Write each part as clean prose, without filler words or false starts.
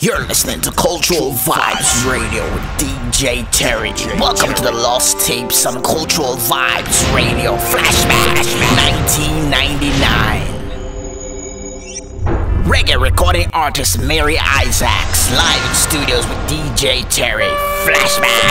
You're listening to Cultural Vibes Radio with DJ Terry. Welcome to the Lost Tapes on Cultural Vibes Radio Flashback 1999. Reggae recording artist Mary Isaacs live in studios with DJ Terry. Flashback.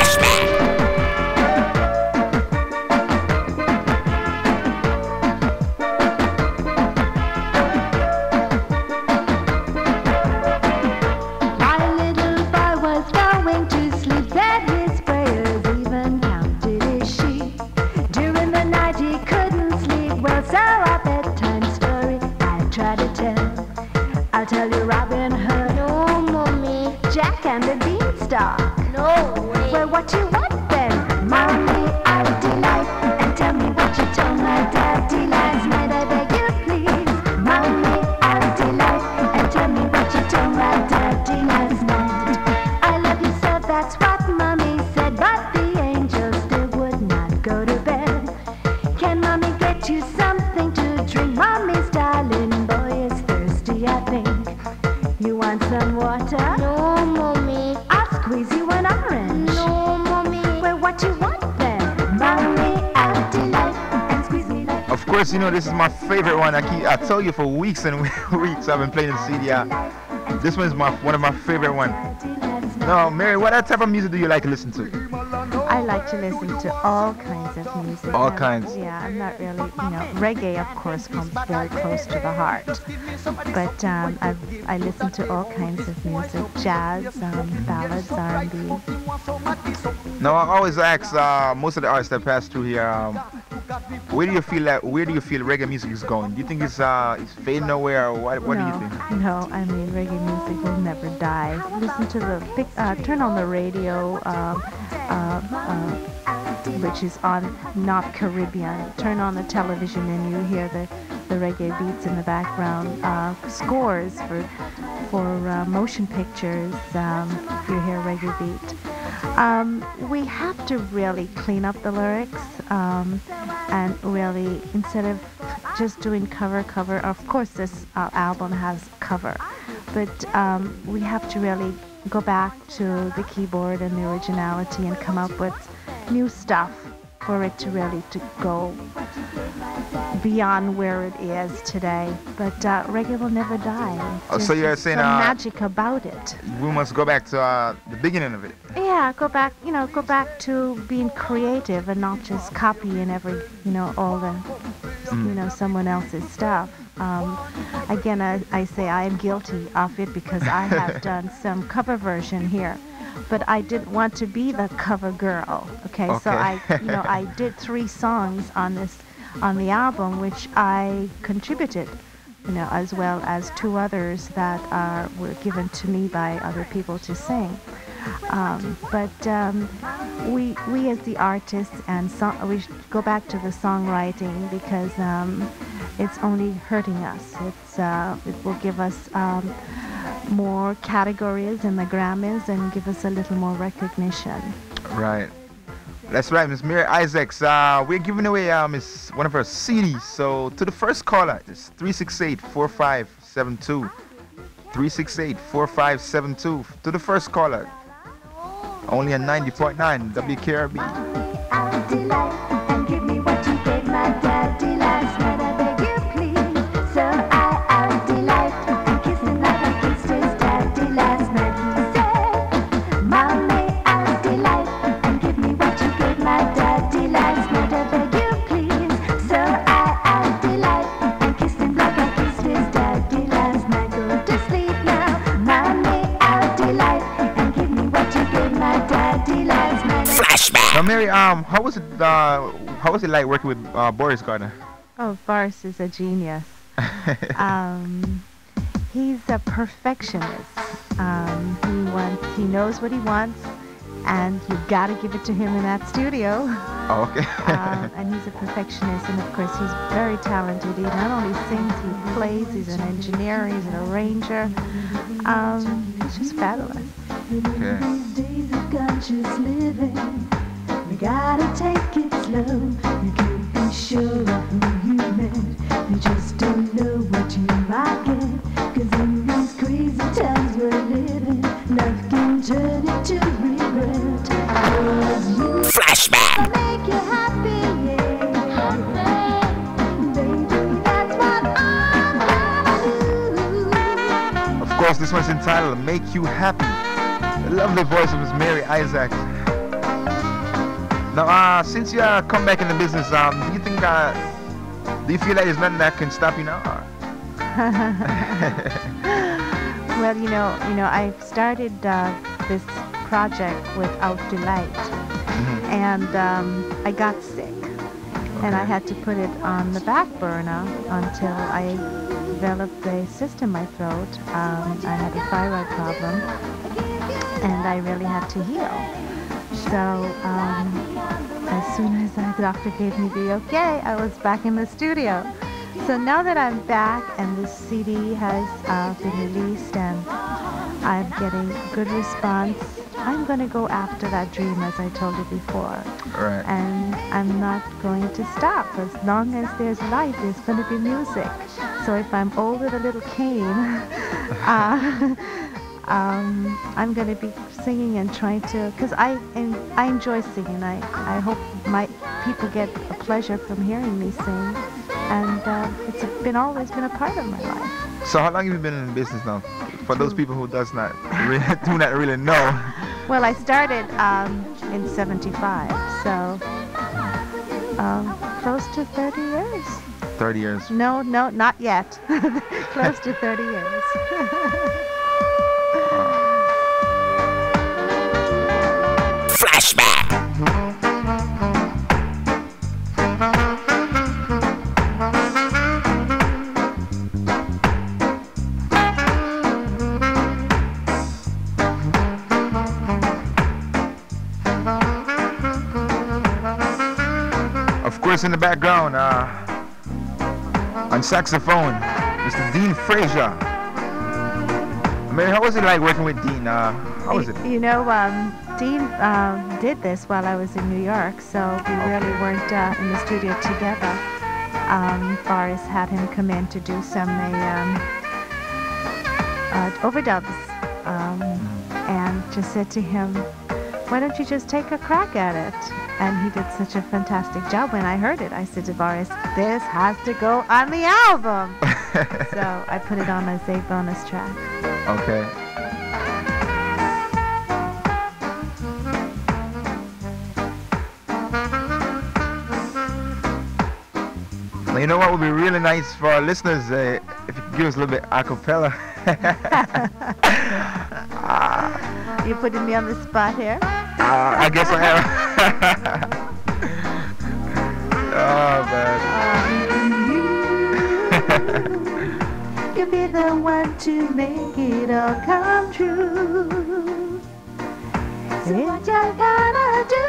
You know, this is my favorite one. I tell you for weeks and weeks I've been playing the CD. This one is one of my favorite ones. Now, Mary, what type of music do you like to listen to? I like to listen to all kinds of music. All kinds? Yeah, I'm not really, reggae, of course, comes very close to the heart. But I listen to all kinds of music, jazz, ballads, R&B. Now, I always ask most of the artists that pass through here, where do you feel reggae music is going? Do you think it's fading away, or what do you think? No, I mean reggae music will never die. Listen to turn on the radio, which is on not Caribbean. Turn on the television and you hear the reggae beats in the background. Scores for motion pictures. You hear reggae beat. We have to really clean up the lyrics and really, instead of just doing cover, of course this album has cover, but we have to really go back to the keyboard and the originality and come up with new stuff for it to really go beyond where it is today. But reggae will never die. So you're saying magic about it. We must go back to the beginning of it. Yeah, go back to being creative and not just copying all the someone else's stuff. Again, I say I am guilty of it because I have done some cover version here. But I didn't want to be the cover girl. Okay. So I did 3 songs on the album, which I contributed, as well as 2 others that were given to me by other people to sing. But we as the artists we go back to the songwriting because it's only hurting us. It will give us more categories in the Grammys and give us a little more recognition. Right. That's right, Miss Mary Isaacs. We're giving away one of her CDs. So to the first caller, it's 368-4572. 368-4572. To the first caller. Only at 90.9 WKRB. Now, Mary, how was it like working with Boris Gardner? Oh, Boris is a genius. He's a perfectionist. He knows what he wants, and you've got to give it to him in that studio. Oh, okay. And he's a perfectionist, and of course he's very talented. He not only sings, he plays. He's an engineer. He's an arranger. He's just fabulous. Okay. You gotta take it slow. You can't be sure of who you met. You just don't know what you might get. 'Cause in these crazy times we're living, turn it to regret. 'Cause you Flashback. make you happy, yeah. Baby, that's what I'm gonna do. Of course, this one's entitled "Make You Happy." The lovely voice of Miss Mary Isaac. Now, since you come back in the business, do you think, do you feel like there's nothing that can stop you now? Well, I started this project without delight, and I got sick, and I had to put it on the back burner until I developed a cyst in my throat. I had a thyroid problem, and I really had to heal. So as soon as the doctor gave me the okay, I was back in the studio. So now that I'm back and this CD has been released and I'm getting good response, I'm going to go after that dream, as I told you before. Right. And I'm not going to stop. As long as there's life, there's going to be music. So if I'm old with a little cane, I'm going to be singing and trying to, because I enjoy singing. I hope my people get a pleasure from hearing me sing, and it's always been a part of my life. So how long have you been in business now? For those people who do not really know. Well, I started in '75, so close to 30 years. 30 years. No, not yet. Close to 30 years. Flashback. Of course, in the background, on saxophone, Mr. Dean Frazier. Mary, how was it like working with Dean? How was it? Dean did this while I was in New York, so we really weren't in the studio together. Boris had him come in to do some overdubs, and just said to him, "Why don't you just take a crack at it?" And he did such a fantastic job. When I heard it, I said to Boris, "This has to go on the album." So I put it on as a bonus track. Okay. You know what would be really nice for our listeners if you could give us a little bit a cappella. You're putting me on the spot here. I guess I am. Oh man. You'll be the one to make it all come true. So what you gonna do?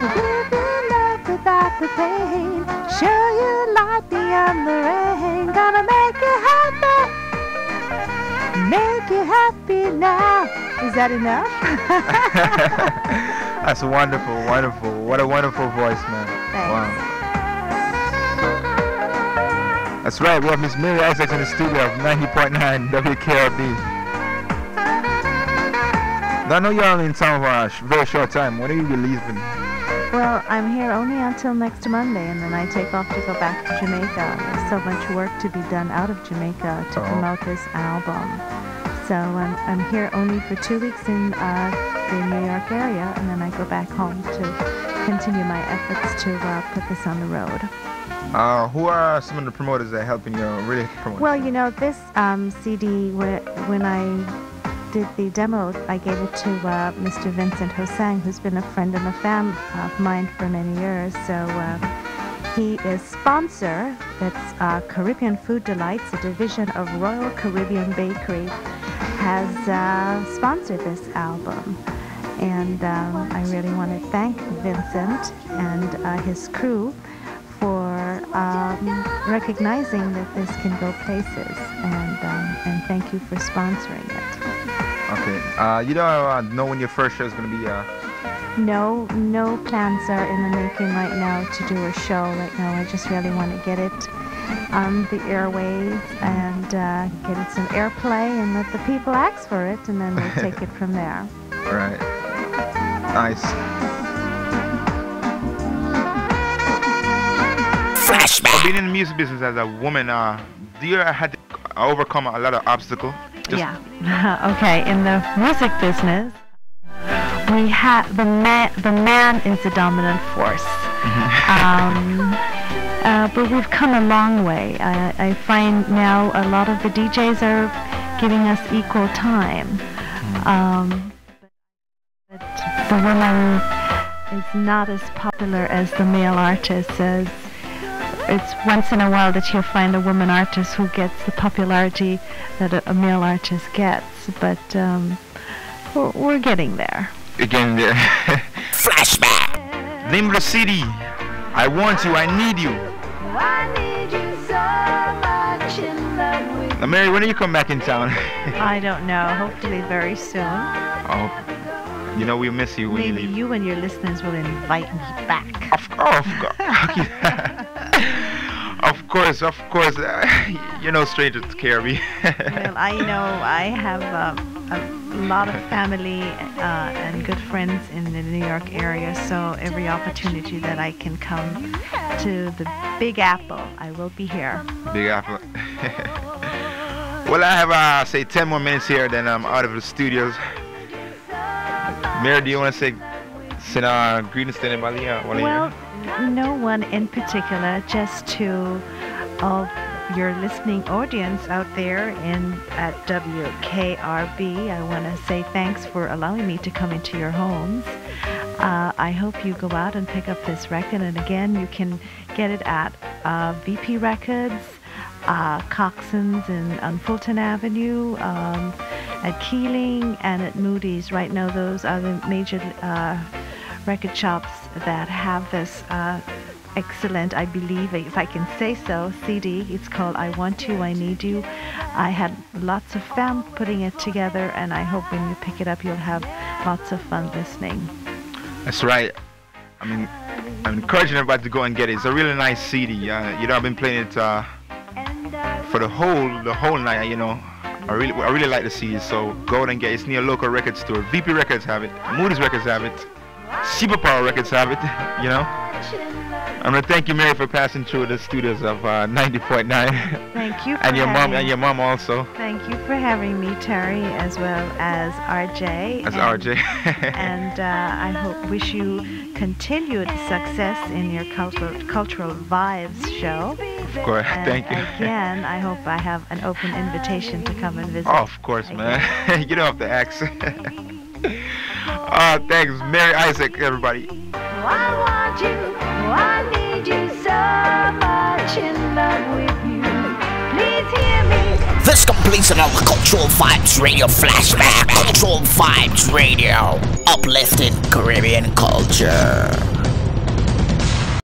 Live in love without the pain. Show you light beyond the rain. Gonna make you happy. Make you happy now. Is that enough? That's wonderful, wonderful. What a wonderful voice, man. Thanks. Wow. That's right, we have Miss Mary Isaacs in the studio of 90.9 WKRB. Now, I know you're only in town for a very short time. When are you leaving? Well, I'm here only until next Monday, and then I take off to go back to Jamaica. There's so much work to be done out of Jamaica to promote this album. So I'm here only for 2 weeks in the New York area, and then I go back home to continue my efforts to put this on the road. Who are some of the promoters that are helping you really promote? Well, this CD, when I did the demo, I gave it to Mr. Vincent Hosang, who's been a friend and a fan of mine for many years. So he is sponsor. That's Caribbean Food Delights, a division of Royal Caribbean Bakery, has sponsored this album. And I really want to thank Vincent and his crew for recognizing that this can go places, and thank you for sponsoring it. Okay. You don't know when your first show is going to be? No plans are in the making right now to do a show right now. I just really want to get it on the airwaves and get it some airplay and let the people ask for it, and then we'll take it from there. Right. Nice. Flashback. Being in the music business as a woman, do you had to overcome a lot of obstacles? Yeah. Okay. In the music business, we have the man is the dominant force. But we've come a long way. I find now a lot of the DJs are giving us equal time. But the woman is not as popular as the male artist. As it's once in a while that you'll find a woman artist who gets the popularity that a male artist gets. But we're getting there. You're getting there. Flashback. Name of the CD. I want you. I need you. I need you so much in love with Now, Mary, when do you come back in town? I don't know. Hopefully very soon. Oh, you know we miss you when Maybe you leave. you and your listeners will invite me back. Of course. Of course. You're no stranger to Caribbean. Well, I have a lot of family and good friends in the New York area, so every opportunity that I can come to the Big Apple, I will be here. Big Apple. Well, I have, say, 10 more minutes here, then I'm out of the studios. Mary, do you want to send greetings to anybody? Well, no one in particular, just to all your listening audience out there at WKRB. I want to say thanks for allowing me to come into your homes. I hope you go out and pick up this record, and again, you can get it at VP Records, Coxon's on Fulton Avenue, at Keeling, and at Moody's. Right now, those are the major record shops that have this excellent, I believe, if I can say so, CD. It's called I Want You, I Need You. I had lots of fun putting it together, and I hope when you pick it up, you'll have lots of fun listening. That's right. I mean, I'm encouraging everybody to go and get it. It's a really nice CD. I've been playing it for the whole night. I really like the CD. So go out and get it. It's near a local record store. VP Records have it. Moody's Records have it. Superpower Records have it. I'm gonna thank you, Mary, for passing through the studios of 90.9. Thank you. And your mom also. Thank you for having me, Terry, as well as RJ. RJ. And I wish you continued success in your cultural vibes show. Of course. And thank you. Again, I hope I have an open invitation to come and visit. Oh, of course, man. You don't have to ask. Thanks, Mary Isaac, everybody. I want you, I need you so much in love with you. Please hear me. This completes another Cultural Vibes Radio Flashback. Cultural Vibes Radio. Uplifting Caribbean culture.